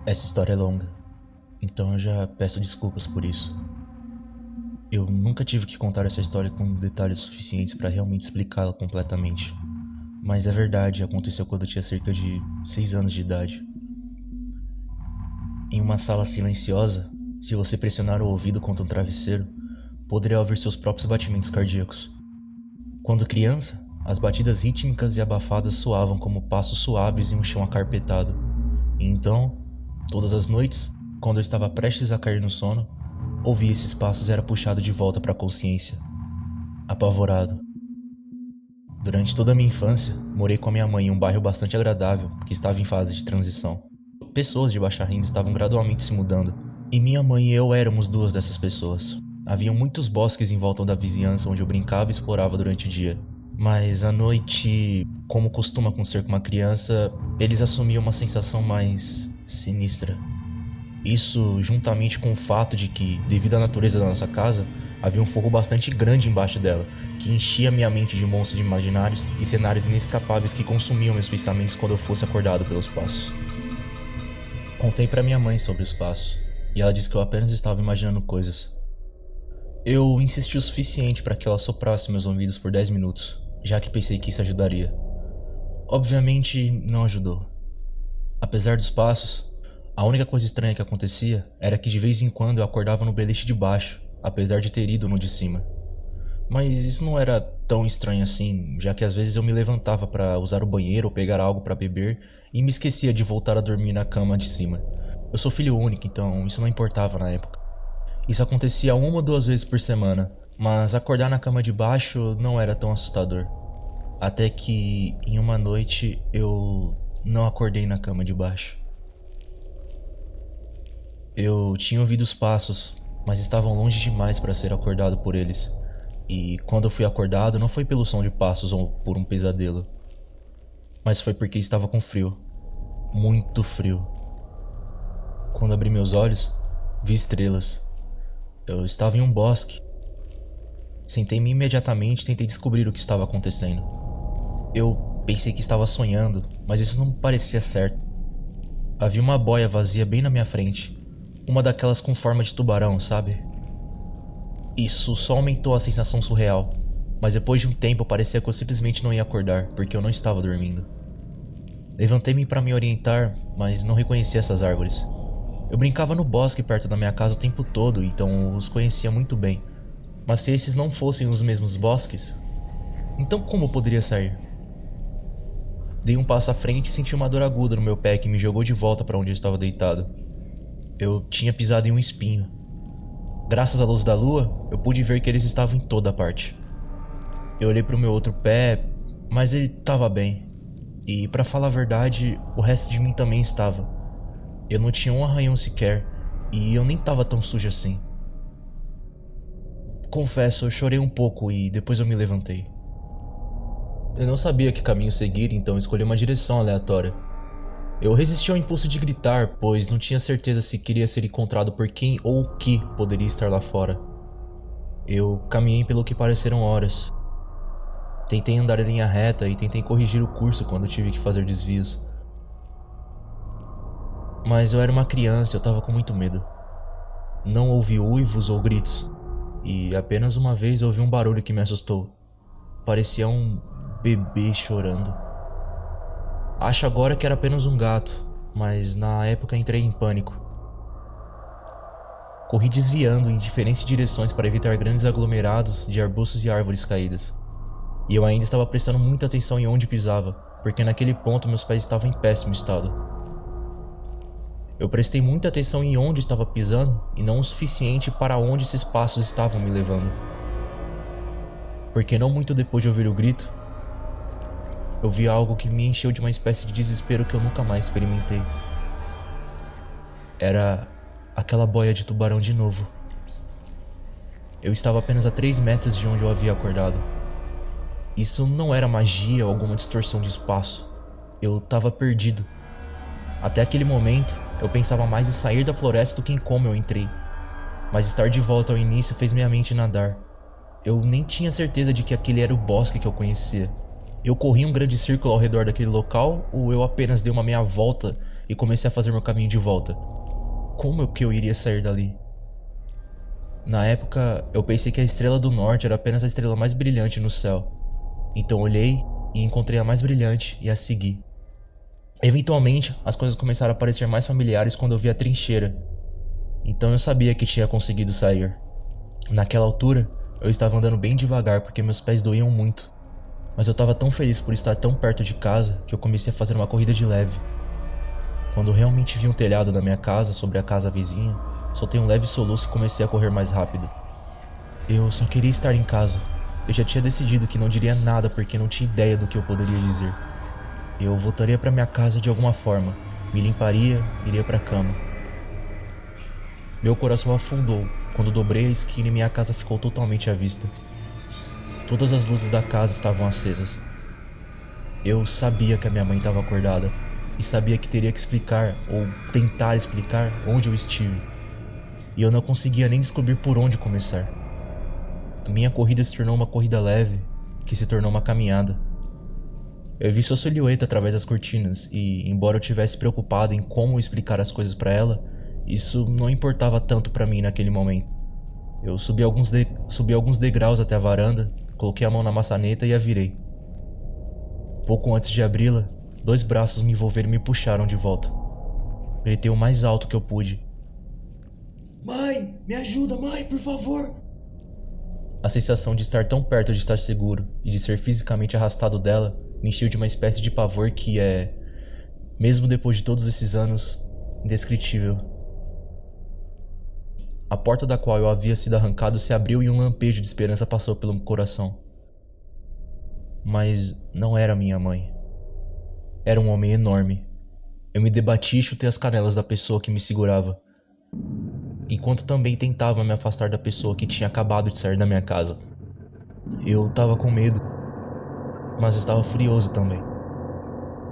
Essa história é longa, então eu já peço desculpas por isso. Eu nunca tive que contar essa história com detalhes suficientes para realmente explicá-la completamente. Mas é verdade, aconteceu quando eu tinha cerca de 6 anos de idade. Em uma sala silenciosa, se você pressionar o ouvido contra um travesseiro, poderia ouvir seus próprios batimentos cardíacos. Quando criança, as batidas rítmicas e abafadas soavam como passos suaves em um chão acarpetado. E então, todas as noites, quando eu estava prestes a cair no sono, ouvia esses passos e era puxado de volta para a consciência, apavorado. Durante toda a minha infância, morei com a minha mãe em um bairro bastante agradável que estava em fase de transição. Pessoas de baixa renda estavam gradualmente se mudando, e minha mãe e eu éramos duas dessas pessoas. Haviam muitos bosques em volta da vizinhança onde eu brincava e explorava durante o dia. Mas à noite, como costuma acontecer com uma criança, eles assumiam uma sensação mais sinistra. Isso juntamente com o fato de que, devido à natureza da nossa casa, havia um fogo bastante grande embaixo dela, que enchia minha mente de monstros imaginários e cenários inescapáveis que consumiam meus pensamentos quando eu fosse acordado pelos passos. Contei para minha mãe sobre os passos, e ela disse que eu apenas estava imaginando coisas. Eu insisti o suficiente para que ela soprasse meus ouvidos por 10 minutos, já que pensei que isso ajudaria. Obviamente, não ajudou. Apesar dos passos, a única coisa estranha que acontecia era que de vez em quando eu acordava no beliche de baixo, apesar de ter ido no de cima. Mas isso não era tão estranho assim, já que às vezes eu me levantava para usar o banheiro ou pegar algo para beber e me esquecia de voltar a dormir na cama de cima. Eu sou filho único, então isso não importava na época. Isso acontecia 1 ou 2 vezes por semana, mas acordar na cama de baixo não era tão assustador. Até que, em uma noite, eu não acordei na cama de baixo. Eu tinha ouvido os passos, mas estavam longe demais para ser acordado por eles. E quando eu fui acordado, não foi pelo som de passos ou por um pesadelo, mas foi porque estava com frio. Muito frio. Quando abri meus olhos, vi estrelas. Eu estava em um bosque. Sentei-me imediatamente e tentei descobrir o que estava acontecendo. Eu pensei que estava sonhando, mas isso não parecia certo. Havia uma boia vazia bem na minha frente. Uma daquelas com forma de tubarão, sabe? Isso só aumentou a sensação surreal, mas depois de um tempo parecia que eu simplesmente não ia acordar, porque eu não estava dormindo. Levantei-me para me orientar, mas não reconheci essas árvores. Eu brincava no bosque perto da minha casa o tempo todo, então os conhecia muito bem. Mas se esses não fossem os mesmos bosques, então como eu poderia sair? Dei um passo à frente e senti uma dor aguda no meu pé que me jogou de volta para onde eu estava deitado. Eu tinha pisado em um espinho. Graças à luz da lua, eu pude ver que eles estavam em toda parte. Eu olhei para o meu outro pé, mas ele estava bem. E para falar a verdade, o resto de mim também estava. Eu não tinha um arranhão sequer, e eu nem estava tão sujo assim. Confesso, eu chorei um pouco e depois eu me levantei. Eu não sabia que caminho seguir, então escolhi uma direção aleatória. Eu resisti ao impulso de gritar, pois não tinha certeza se queria ser encontrado por quem ou o que poderia estar lá fora. Eu caminhei pelo que pareceram horas. Tentei andar em linha reta e tentei corrigir o curso quando tive que fazer desvios. Mas eu era uma criança e eu estava com muito medo. Não ouvi uivos ou gritos, e apenas uma vez ouvi um barulho que me assustou. Parecia um bebê chorando. Acho agora que era apenas um gato, mas na época entrei em pânico. Corri desviando em diferentes direções para evitar grandes aglomerados de arbustos e árvores caídas. E eu ainda estava prestando muita atenção em onde pisava, porque naquele ponto meus pés estavam em péssimo estado. Eu prestei muita atenção em onde estava pisando e não o suficiente para onde esses passos estavam me levando. Porque não muito depois de ouvir o grito, eu vi algo que me encheu de uma espécie de desespero que eu nunca mais experimentei. Era aquela boia de tubarão de novo. Eu estava apenas a 3 metros de onde eu havia acordado. Isso não era magia ou alguma distorção de espaço. Eu estava perdido. Até aquele momento, eu pensava mais em sair da floresta do que em como eu entrei. Mas estar de volta ao início fez minha mente nadar. Eu nem tinha certeza de que aquele era o bosque que eu conhecia. Eu corri um grande círculo ao redor daquele local ou eu apenas dei uma meia volta e comecei a fazer meu caminho de volta. Como que eu iria sair dali? Na época, eu pensei que a estrela do norte era apenas a estrela mais brilhante no céu. Então olhei e encontrei a mais brilhante e a segui. Eventualmente, as coisas começaram a parecer mais familiares quando eu vi a trincheira. Então eu sabia que tinha conseguido sair. Naquela altura, eu estava andando bem devagar porque meus pés doíam muito. Mas eu estava tão feliz por estar tão perto de casa que eu comecei a fazer uma corrida de leve. Quando eu realmente vi um telhado da minha casa sobre a casa vizinha, soltei um leve soluço e comecei a correr mais rápido. Eu só queria estar em casa. Eu já tinha decidido que não diria nada porque não tinha ideia do que eu poderia dizer. Eu voltaria para minha casa de alguma forma, me limparia, iria para a cama. Meu coração afundou quando dobrei a esquina e minha casa ficou totalmente à vista. Todas as luzes da casa estavam acesas. Eu sabia que a minha mãe estava acordada e sabia que teria que explicar ou tentar explicar onde eu estive. E eu não conseguia nem descobrir por onde começar. A minha corrida se tornou uma corrida leve, que se tornou uma caminhada. Eu vi sua silhueta através das cortinas e, embora eu tivesse preocupado em como explicar as coisas para ela, isso não importava tanto para mim naquele momento. Eu subi alguns degraus até a varanda, coloquei a mão na maçaneta e a virei. Pouco antes de abri-la, 2 braços me envolveram e me puxaram de volta. Gritei o mais alto que eu pude. Mãe, me ajuda, mãe, por favor. A sensação de estar tão perto de estar seguro e de ser fisicamente arrastado dela me encheu de uma espécie de pavor que é, mesmo depois de todos esses anos, indescritível. A porta da qual eu havia sido arrancado se abriu e um lampejo de esperança passou pelo meu coração. Mas não era minha mãe. Era um homem enorme. Eu me debati e chutei as canelas da pessoa que me segurava, enquanto também tentava me afastar da pessoa que tinha acabado de sair da minha casa. Eu tava com medo, mas estava furioso também.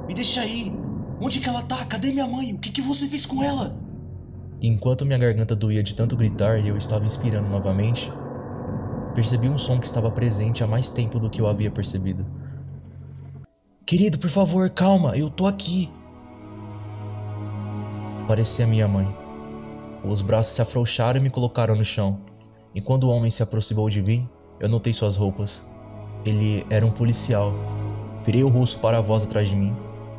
Me deixa aí. Onde que ela tá? Cadê minha mãe? O que você fez com ela? Enquanto minha garganta doía de tanto gritar e eu estava inspirando novamente, percebi um som que estava presente há mais tempo do que eu havia percebido. Querido, por favor, calma, eu tô aqui. Parecia minha mãe. Os braços se afrouxaram e me colocaram no chão. E quando o homem se aproximou de mim, eu notei suas roupas. Ele era um policial. Virei o rosto para a voz atrás de mim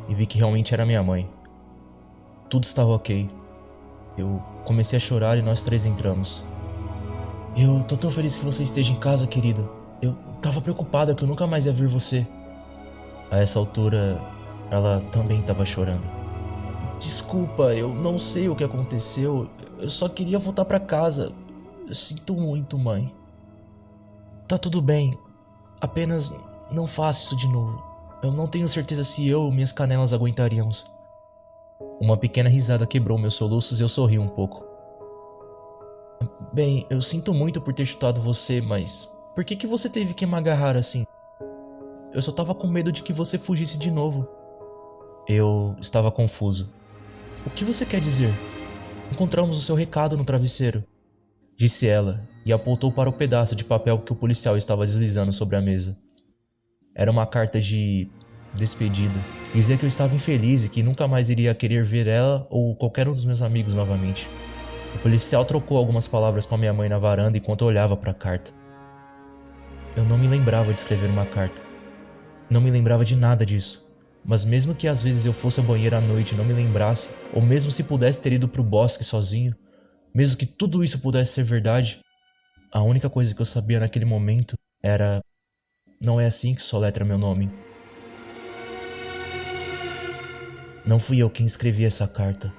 e vi que realmente era minha mãe. Tudo estava ok. Eu comecei a chorar e nós 3 entramos. Eu tô tão feliz que você esteja em casa, querido. Eu tava preocupada que eu nunca mais ia ver você. A essa altura, ela também estava chorando. Desculpa, eu não sei o que aconteceu. Eu só queria voltar pra casa. Eu sinto muito, mãe. Tá tudo bem. Apenas não faça isso de novo. Eu não tenho certeza se eu ou minhas canelas aguentaríamos. Uma pequena risada quebrou meus soluços e eu sorri um pouco. Bem, eu sinto muito por ter chutado você, mas por que você teve que me agarrar assim? Eu só tava com medo de que você fugisse de novo. Eu estava confuso. O que você quer dizer? Encontramos o seu recado no travesseiro, disse ela e apontou para o pedaço de papel que o policial estava deslizando sobre a mesa. Era uma carta de despedida. Dizia que eu estava infeliz e que nunca mais iria querer ver ela ou qualquer um dos meus amigos novamente. O policial trocou algumas palavras com a minha mãe na varanda enquanto eu olhava para a carta. Eu não me lembrava de escrever uma carta. Não me lembrava de nada disso. Mas mesmo que às vezes eu fosse ao banheiro à noite e não me lembrasse, ou mesmo se pudesse ter ido pro bosque sozinho, mesmo que tudo isso pudesse ser verdade, a única coisa que eu sabia naquele momento era: não é assim que soletra meu nome. Não fui eu quem escrevi essa carta.